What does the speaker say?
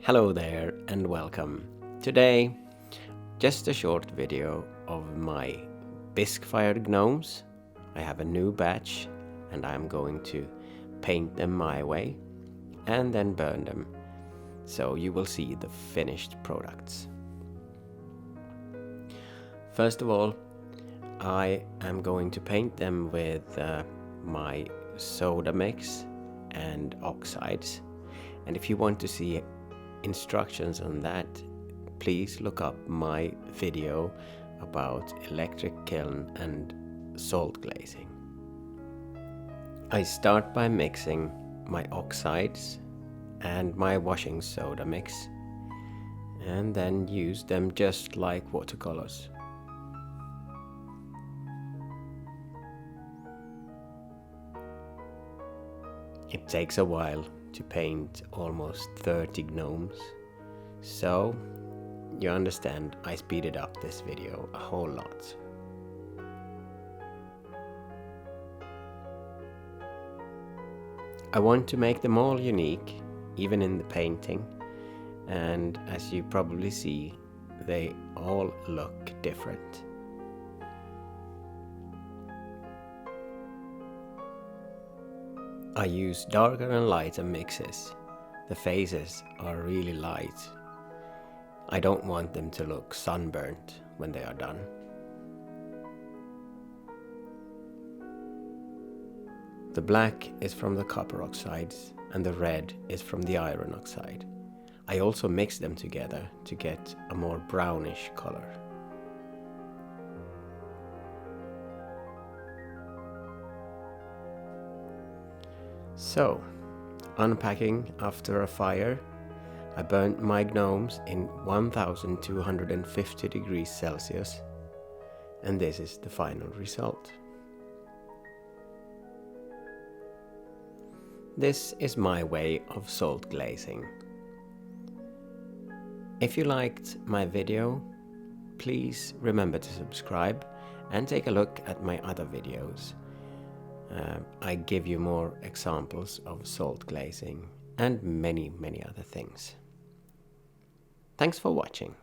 Hello there and welcome. Today, just a short video of my Bisque fired gnomes. I have a new batch and I'm going to paint them my way and then burn them. So you will see the finished products. First of all, I am going to paint them with my soda mix and oxides. And if you want to see instructions on that, please look up my video about electric kiln and salt glazing. I start by mixing my oxides and my washing soda mix and then use them just like watercolors. It takes a while to paint almost 30 gnomes, so you understand I speeded up this video a whole lot. I want to make them all unique, even in the painting, and as you probably see, they all look different. I use darker and lighter mixes. The faces are really light. I don't want them to look sunburnt when they are done. The black is from the copper oxides and the red is from the iron oxide. I also mix them together to get a more brownish color. So, unpacking after a fire, I burnt my gnomes in 1250 degrees Celsius, and this is the final result. This is my way of salt glazing. If you liked my video, please remember to subscribe and take a look at my other videos. I give you more examples of salt glazing and many other things. Thanks for watching.